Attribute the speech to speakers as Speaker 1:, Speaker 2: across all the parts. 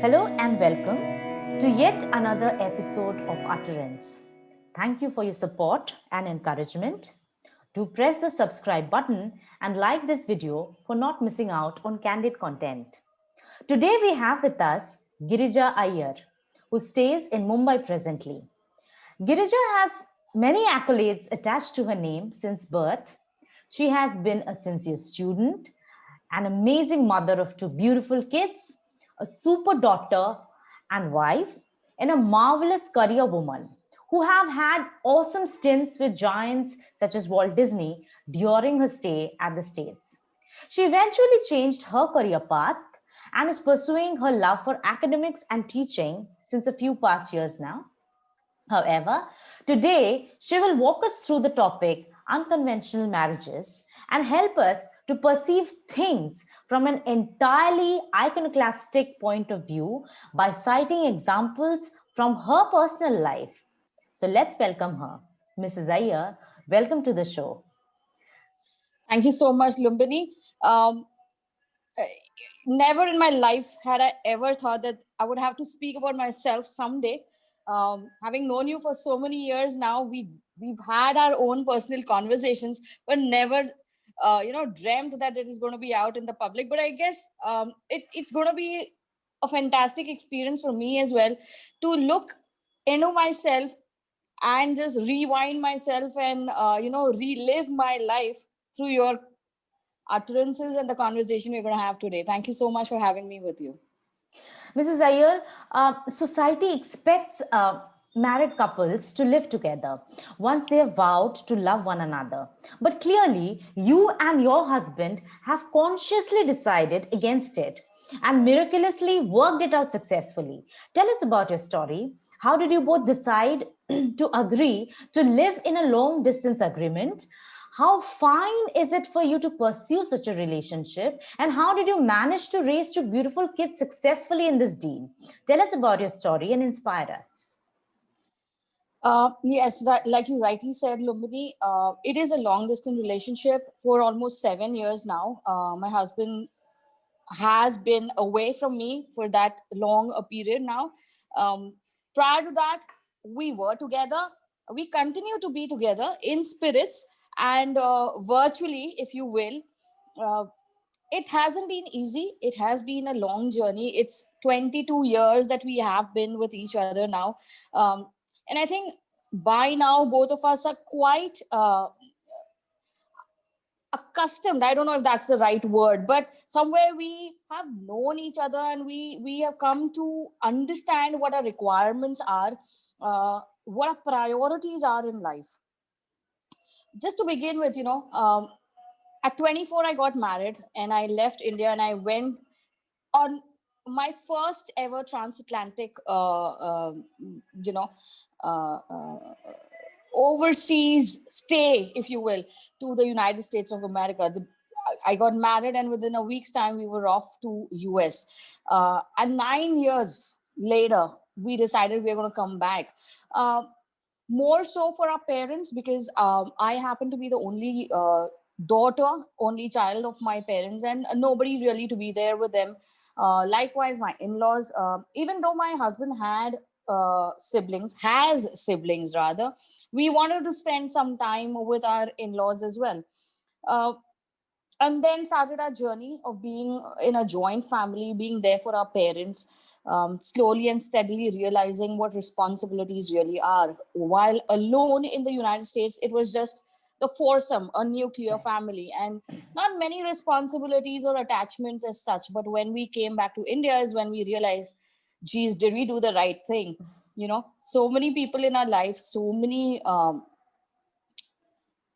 Speaker 1: Hello and welcome to yet another episode of Utterance. Thank you for your support and encouragement. Do press the subscribe button and like this video for not missing out on candid content. Today we have with us Girija Iyer, who stays in Mumbai presently. Girija has many accolades attached to her name since birth. She has been a sincere student, an amazing mother of two beautiful kids, a super daughter and wife, and a marvelous career woman who have had awesome stints with giants such as Walt Disney during her stay at the States. She eventually changed her career path and is pursuing her love for academics and teaching since a few past years now. However, today she will walk us through the topic unconventional marriages and help us to perceive things from an entirely iconoclastic point of view by citing examples from her personal life. So let's welcome her. Mrs. Iyer, welcome to the show.
Speaker 2: Thank you so much, Lumbini. Uh, Never in my life had I ever thought that I would have to speak about myself someday. Having known you for so many years now, we've had our own personal conversations, but never, dreamt that it is going to be out in the public. But I guess it's going to be a fantastic experience for me as well to look into myself and just rewind myself and relive my life through your utterances and the conversation we're going to have today. Thank you so much for having me with you.
Speaker 1: Mrs. Iyer, society expects married couples to live together once they have vowed to love one another. But clearly, you and your husband have consciously decided against it and miraculously worked it out successfully. Tell us about your story. How did you both decide to agree to live in a long distance agreement? How fine is it for you to pursue such a relationship? And how did you manage to raise two beautiful kids successfully in this deal? Tell us about your story and inspire us.
Speaker 2: Yes, like you rightly said, Lumbini, it is a long distance relationship for almost 7 years now. My husband has been away from me for that long a period now. Um, Prior to that, we were together. We continue to be together in spirits and virtually, if you will. Uh, it hasn't been easy. It has been a long journey. It's 22 years that we have been with each other now. And I think by now, both of us are quite accustomed. I don't know if that's the right word, but somewhere we have known each other and we have come to understand what our requirements are, what our priorities are in life. Just to begin with, at 24 I got married and I left India and I went on my first ever transatlantic you know uh, uh, overseas stay, if you will, to the United States of America. I got married, and within a week's time, we were off to US. And 9 years later, we decided we were going to come back. Uh, More so for our parents, because I happen to be the only daughter, only child of my parents, and nobody really to be there with them. Likewise, my in-laws, even though my husband had has siblings rather, we wanted to spend some time with our in-laws as well. Uh, and then started our journey of being in a joint family, being there for our parents, slowly and steadily realizing what responsibilities really are. While alone in the United States, it was just the foursome, a nuclear family, and not many responsibilities or attachments as such. But when we came back to India, is when we realized, geez, did we do the right thing? So many people in our life, so many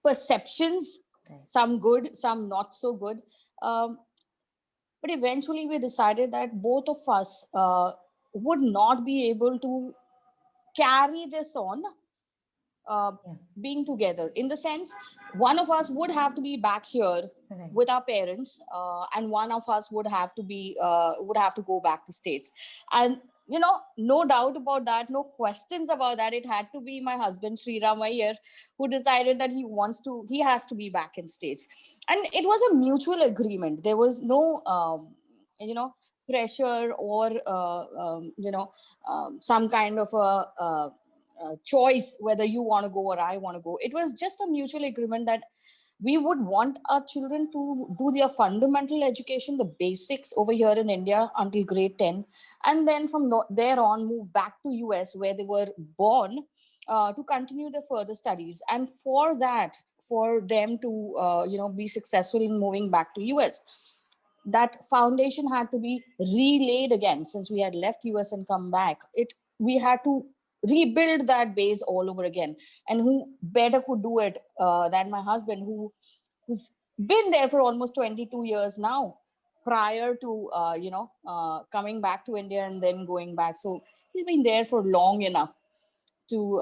Speaker 2: perceptions, some good, some not so good. Um, but eventually, we decided that both of us would not be able to carry this on, uh,
Speaker 1: Yeah.
Speaker 2: being together. In the sense, one of us would have to be back here
Speaker 1: Right.
Speaker 2: with our parents, and one of us would have to go back to States. And no doubt about that, no questions about that. It had to be my husband, Sriram Iyer, who decided that he has to be back in States. And it was a mutual agreement. There was no pressure or some kind of a choice whether you want to go or I want to go. It was just a mutual agreement that we would want our children to do their fundamental education, the basics over here in India until grade 10, and then from there on move back to US where they were born, to continue their further studies. And for that, for them to be successful in moving back to US, that foundation had to be relaid again. Since we had left US and come back, it we had to rebuild that base all over again. And who better could do it than my husband, who's been there for almost 22 years now, prior to coming back to India and then going back. So he's been there for long enough to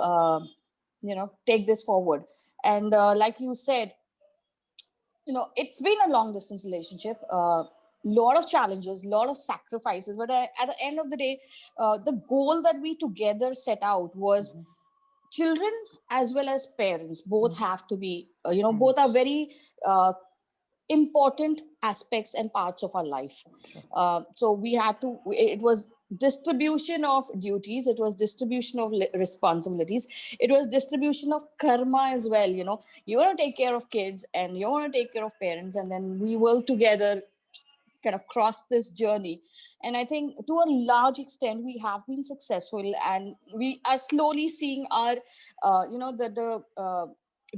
Speaker 2: take this forward. And like you said, it's been a long distance relationship, lot of challenges, lot of sacrifices, but at the end of the day, the goal that we together set out was children as well as parents both have to be both are very important aspects and parts of our life. So we had to, it was distribution of duties, it was distribution of responsibilities, it was distribution of karma as well. You want to take care of kids and you want to take care of parents, and then we will together kind of cross this journey. And I think to a large extent we have been successful, and we are slowly seeing our the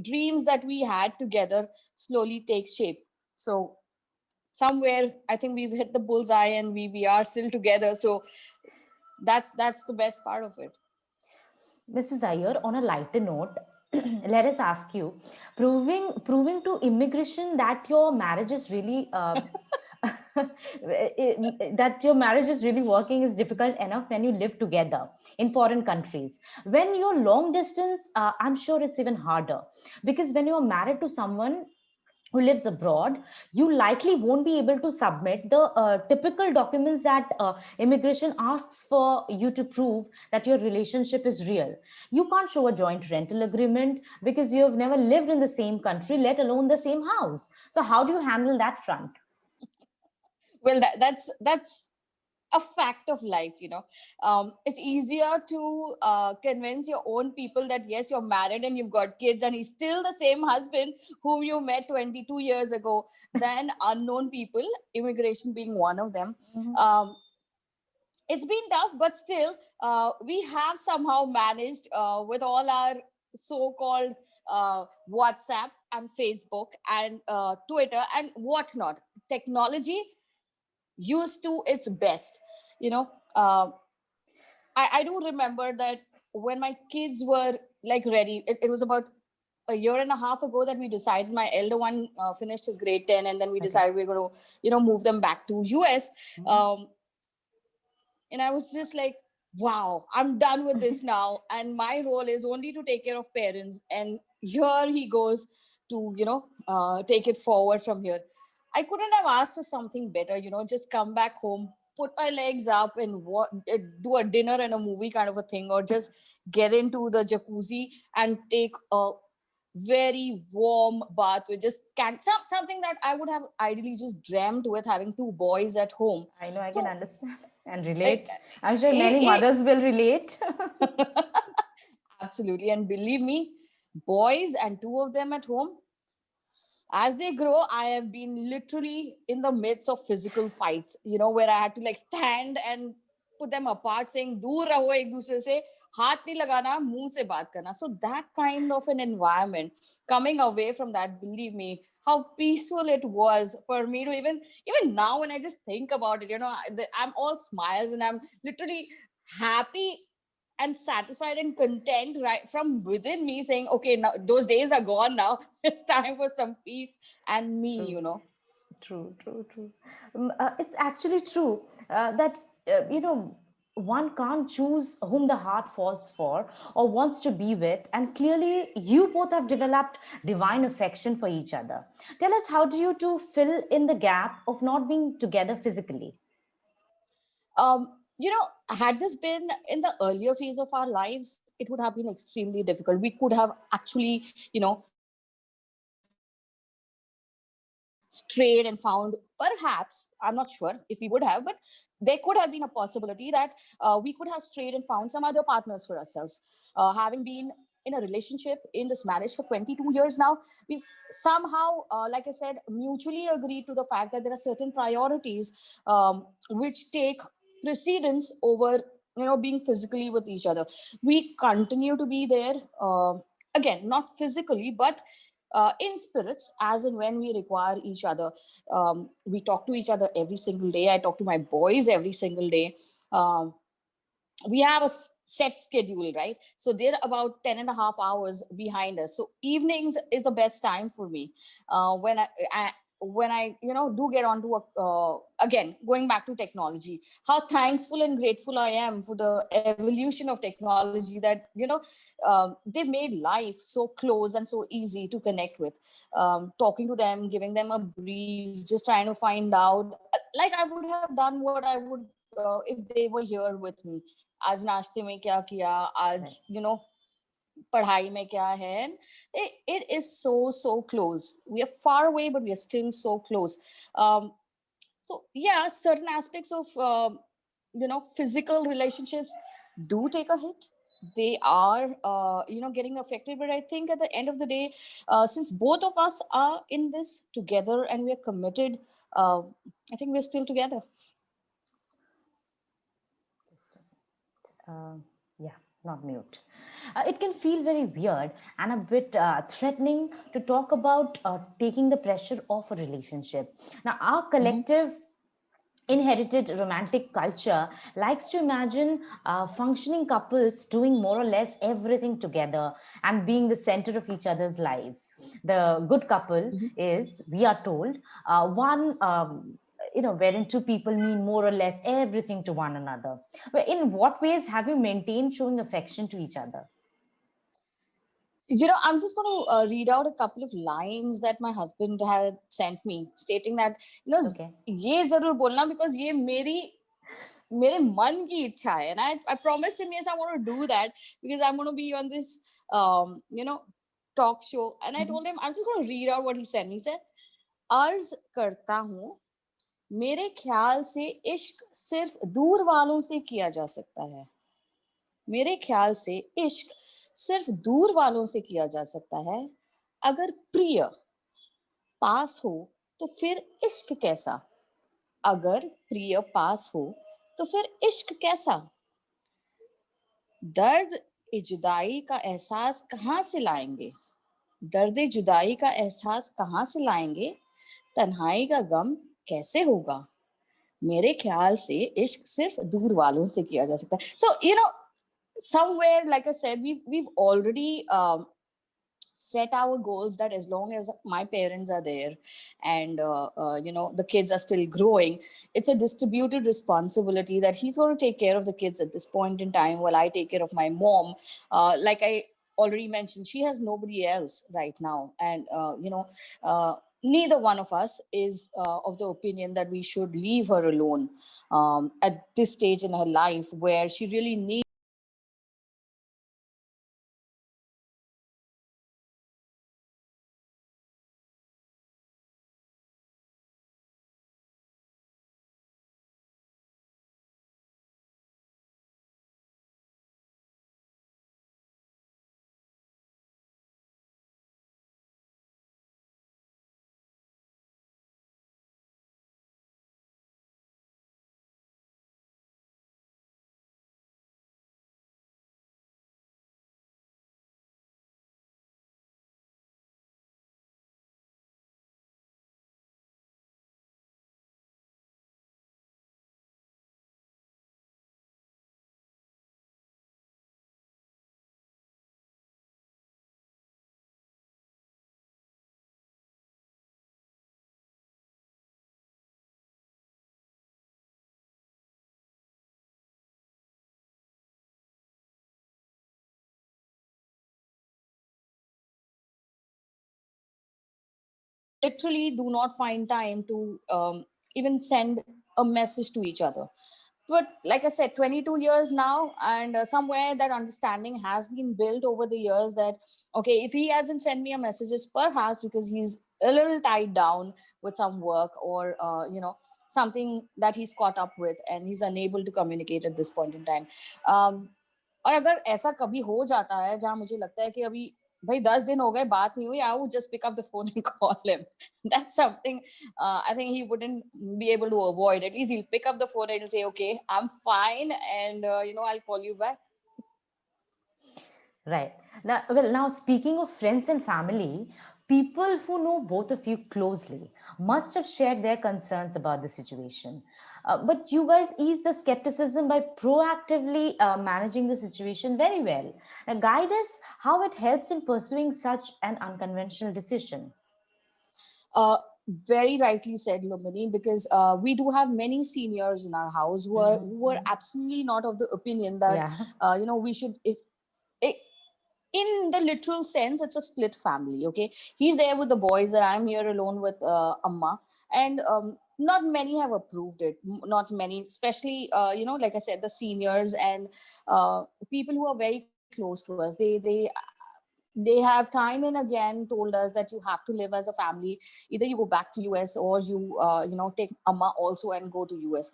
Speaker 2: dreams that we had together slowly take shape. So somewhere I think we've hit the bullseye, and we are still together. So that's the best part of it.
Speaker 1: Mrs. Iyer, on a lighter note, let us ask you, proving to immigration that your marriage is really that your marriage is really working is difficult enough when you live together in foreign countries. When you're long distance, I'm sure it's even harder, because when you're married to someone who lives abroad, you likely won't be able to submit the typical documents that immigration asks for you to prove that your relationship is real. You can't show a joint rental agreement because you have never lived in the same country, let alone the same house. So how do you handle that front?
Speaker 2: Well, that's a fact of life. It's easier to convince your own people that yes, you're married and you've got kids and he's still the same husband whom you met 22 years ago, than unknown people, immigration being one of them.
Speaker 1: Mhm.
Speaker 2: It's been tough, but still we have somehow managed, with all our so-called WhatsApp and Facebook and Twitter and whatnot, technology used to its best. you know uh, I do remember that when my kids were like ready, it was about a year and a half ago that we decided. My elder one finished his grade 10, and then we
Speaker 1: Okay.
Speaker 2: decided we're going to move them back to US.
Speaker 1: Mhm.
Speaker 2: um, and I was just like, wow, I'm done with this now, and my role is only to take care of parents, and here he goes to take it forward from here. I couldn't have asked for something better. Just come back home, put my legs up, and do a dinner and a movie kind of a thing, or just get into the jacuzzi and take a very warm bath with just something that I would have ideally just dreamt with, having two boys at home.
Speaker 1: I know, I can
Speaker 2: So
Speaker 1: understand and
Speaker 2: I,
Speaker 1: relate. I'm sure many
Speaker 2: I,
Speaker 1: mothers will relate.
Speaker 2: absolutely. And believe me, boys and two of them at home, as they grow, I have been literally in the midst of physical fights, where I had to like stand and put them apart, saying, "Dur raho ek dusre se, haath nahi lagana, muh se baat karna." So that kind of an environment, coming away from that, believe me, how peaceful it was for me to even now when I just think about it, I'm all smiles and I'm literally happy and satisfied and content right from within me, saying, okay, now those days are gone now. It's time for some peace and me,
Speaker 1: True. True, true, true. It's actually true that, one can't choose whom the heart falls for or wants to be with. And clearly, you both have developed divine affection for each other. Tell us, how do you two fill in the gap of not being together physically?
Speaker 2: Had this been in the earlier phase of our lives, it would have been extremely difficult. We could have actually, spent a lot of time together, strayed and found, perhaps, I'm not sure if we would have, but there could have been a possibility that we could have strayed and found some other partners for ourselves. Having been in a relationship, in this marriage for 22 years now, we somehow, like I said, mutually agreed to the fact that there are certain priorities which take precedence over, being physically with each other. We continue to be there, again, not physically, but in spirits, as and when we require each other. We talk to each other every single day. I talk to my boys every single day. We have a set schedule, right? So they're about 10 and a half hours behind us. So evenings is the best time for me. When I do get onto again, going back to technology, how thankful and grateful I am for the evolution of technology, that they've made life so close and so easy to connect with. Talking to them, giving them a brief, just trying to find out, like I would have done what I would if they were here with me. आज नाश्ते में क्या किया, आज पढ़ाई में क्या है. It is so close. We are far away, but we are still so close. So yeah, certain aspects of physical relationships do take a hit. They are getting affected, but I think at the end of the day, since both of us are in this together and we are committed, I think we're still together.
Speaker 1: Yeah, not mute. It can feel very weird and a bit threatening to talk about taking the pressure off a relationship. Now, our collective inherited romantic culture likes to imagine functioning couples doing more or less everything together and being the center of each other's lives. The good couple is, we are told, one wherein two people mean more or less everything to one another. But in what ways have you maintained showing affection to each other?
Speaker 2: I'm just going to read out a couple of lines that my husband had sent me, stating that, ye zarur bolna, because ye mere man ki ichha hai. And I promised him, yes, I want to do that, because I'm going to be on this, talk show. And I told him, I'm just going to read out what he said. He said, अर्ज करता हूँ, मेरे ख्याल से इश्क सिर्फ दूर वालों से किया जा सकता है. मेरे ख्याल से इश्क सिर्फ दूर वालों से किया जा सकता है. अगर प्रिय पास हो तो फिर इश्क कैसा. अगर प्रिय पास हो तो फिर इश्क कैसा. दर्द जुदाई का एहसास कहाँ से लाएंगे. दर्द जुदाई का एहसास कहाँ से लाएंगे. तन्हाई का गम कैसे होगा. मेरे ख्याल से इश्क सिर्फ दूर वालों से किया जा सकता है. So somewhere, like I said, we've already set our goals that as long as my parents are there and the kids are still growing, it's a distributed responsibility that he's going to take care of the kids at this point in time while I take care of my mom. Like I already mentioned, she has nobody else right now, and neither one of us is of the opinion that we should leave her alone at this stage in her life where she really needs literally do not find time to even send a message to each other. But like I said, 22 years now, and somewhere that understanding has been built over the years that, okay, if he hasn't sent me a message, it's perhaps because he's a little tied down with some work, or something that he's caught up with and he's unable to communicate at this point in time. um, और अगर ऐसा कभी हो जाता है जहां मुझे लगता है कि अभी भाई 10 दिन हो गए बात नहीं हुई, I would just pick up the phone and call him. That's something I think he wouldn't be able to avoid. At least he'll pick up the phone and say, okay, I'm fine, and I'll call you back.
Speaker 1: Right. Now speaking of friends and family, people who know both of you closely must have shared their concerns about the situation. But you guys ease the skepticism by proactively managing the situation very well. Now, guide us how it helps in pursuing such an unconventional decision.
Speaker 2: uh, Very rightly said, Lumini, because we do have many seniors in our house who are absolutely not of the opinion that
Speaker 1: Yeah.
Speaker 2: we should, it, in the literal sense, it's a split family. Okay, he's there with the boys and I'm here alone with Amma, and not many have approved it. Not many, especially like I said, the seniors and people who are very close to us. They have time and again told us that you have to live as a family. Either you go back to US, or you take Amma also and go to US.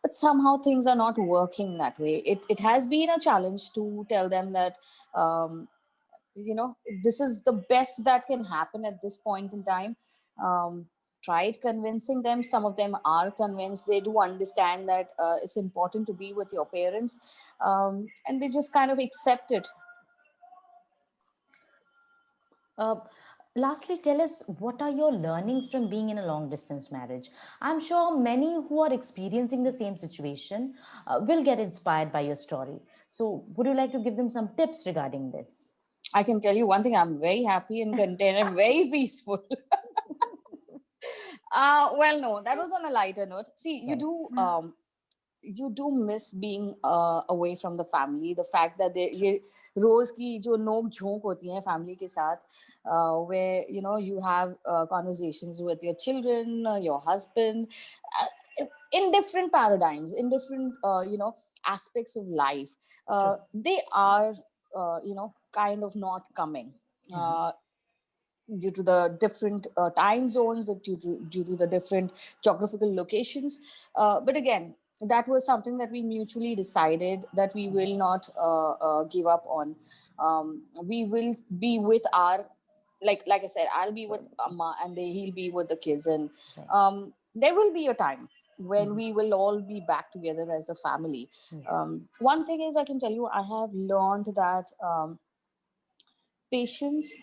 Speaker 2: But somehow things are not working that way. It has been a challenge to tell them that um, this is the best that can happen at this point in time. um, Tried convincing them. Some of them are convinced. They do understand that it's important to be with your parents, and they just kind of accept it.
Speaker 1: Uh, Lastly, tell us, what are your learnings from being in a long distance marriage? I'm sure many who are experiencing the same situation will get inspired by your story. So, would you like to give them some tips regarding this?
Speaker 2: I can tell you one thing: I'm very happy and content. I'm very peaceful. Well, no, that was on a lighter note. See,
Speaker 1: Yes,
Speaker 2: you do miss being away from the family. The fact that ये रोज की जो नोक झोंक होती है family के साथ, where you have conversations with your children, your husband, in different paradigms, in different aspects of life.
Speaker 1: true.
Speaker 2: They are kind of not coming.
Speaker 1: Uh-huh.
Speaker 2: Due to the different time zones, due to the different geographical locations. But again, that was something that we mutually decided that we will not give up on. We will be with our, like I said, I'll be with Amma, and he'll be with the kids, and
Speaker 1: Right.
Speaker 2: there will be a time when we will all be back together as a family.
Speaker 1: Yeah.
Speaker 2: One thing is, I can tell you, I have learned that patience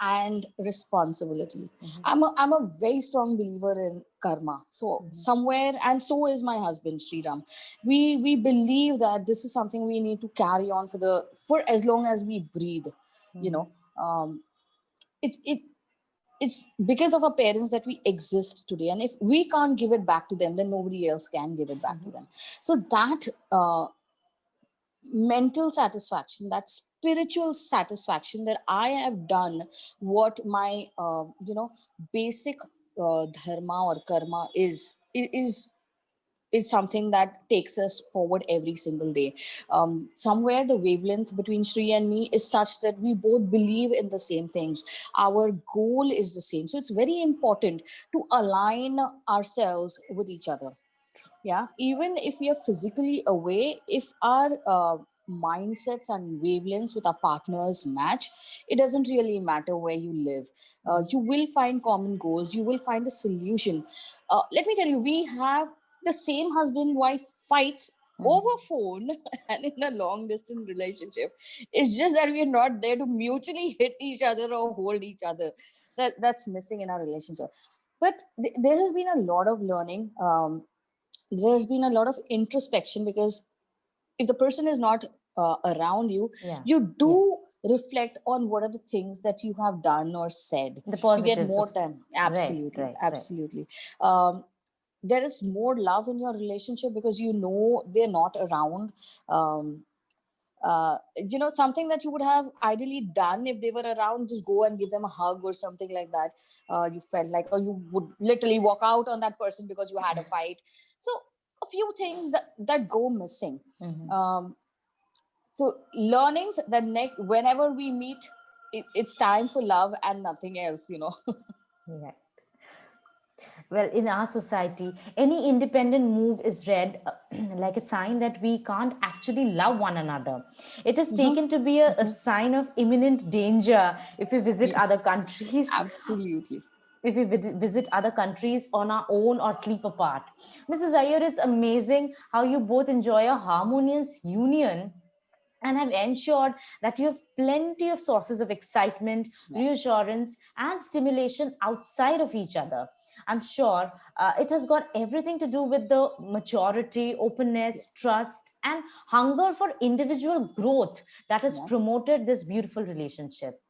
Speaker 2: and responsibility. I'm a very strong believer in karma. So somewhere, and so is my husband Sriram. We believe that this is something we need to carry on for as long as we breathe. You know, um, it's it it's because of our parents that we exist today, and if we can't give it back to them, then nobody else can give it back to them. So that mental satisfaction, that spiritual satisfaction, that I have done what my basic dharma or karma is something that takes us forward every single day. Somewhere the wavelength between Sri and me is such that we both believe in the same things. Our goal is the same. So it's very important to align ourselves with each other. Yeah, even if we are physically away, if our mindsets and wavelengths with our partners match, it doesn't really matter where you live. You will find common goals, you will find a solution. Let me tell you, we have the same husband wife fights over phone and in a long distance relationship. It's just that we are not there to mutually hit each other or hold each other. That's missing in our relationship. But there has been a lot of learning. There's been a lot of introspection, because if the person is not around you,
Speaker 1: Yeah.
Speaker 2: you do reflect on what are the things that you have done or said.
Speaker 1: The
Speaker 2: You get
Speaker 1: positives
Speaker 2: more
Speaker 1: of
Speaker 2: time.
Speaker 1: right,
Speaker 2: Absolutely,
Speaker 1: right, right.
Speaker 2: absolutely. There is more love in your relationship because they're not around. um, Something that you would have ideally done if they were around, just go and give them a hug or something like that. You felt like, or you would literally walk out on that person because you had a fight. So a few things that go missing. um, so learnings that whenever we meet, it's time for love and nothing else.
Speaker 1: Yeah. Well, in our society, any independent move is read like a sign that we can't actually love one another. It is
Speaker 2: Mhm.
Speaker 1: taken to be a sign of imminent danger if we visit
Speaker 2: Yes,
Speaker 1: other countries.
Speaker 2: absolutely.
Speaker 1: If we visit other countries on our own or sleep apart. Mrs. Iyer, it's amazing how you both enjoy a harmonious union and have ensured that you have plenty of sources of excitement,
Speaker 2: Yeah.
Speaker 1: reassurance, and stimulation outside of each other. I'm sure it has got everything to do with the maturity, openness, trust, and hunger for individual growth that has
Speaker 2: Yeah.
Speaker 1: promoted this beautiful relationship.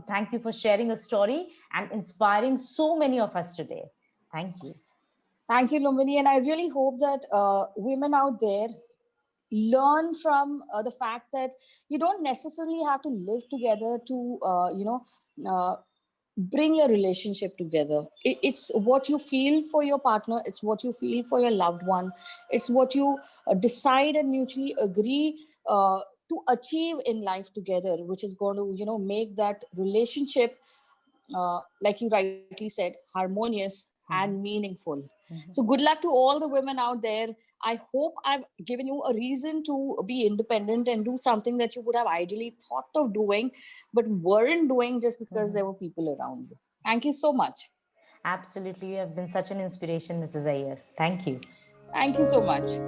Speaker 1: Thank you for sharing a story and inspiring so many of us today. Thank you.
Speaker 2: Thank you, Lumbini. And I really hope that women out there learn from the fact that you don't necessarily have to live together to, uh, bring your relationship together. It's what you feel for your partner, it's what you feel for your loved one, it's what you decide and mutually agree to achieve in life together, which is going to, make that relationship, like you rightly said, harmonious and
Speaker 1: Mhm,
Speaker 2: meaningful. So
Speaker 1: mhm,
Speaker 2: good luck to all the women out there. I hope I've given you a reason to be independent and do something that you would have ideally thought of doing, but weren't doing just because
Speaker 1: mhm.
Speaker 2: there were people around you. Thank you so much.
Speaker 1: Absolutely. You have been such an inspiration, Mrs. Iyer. Thank you.
Speaker 2: Thank you so much.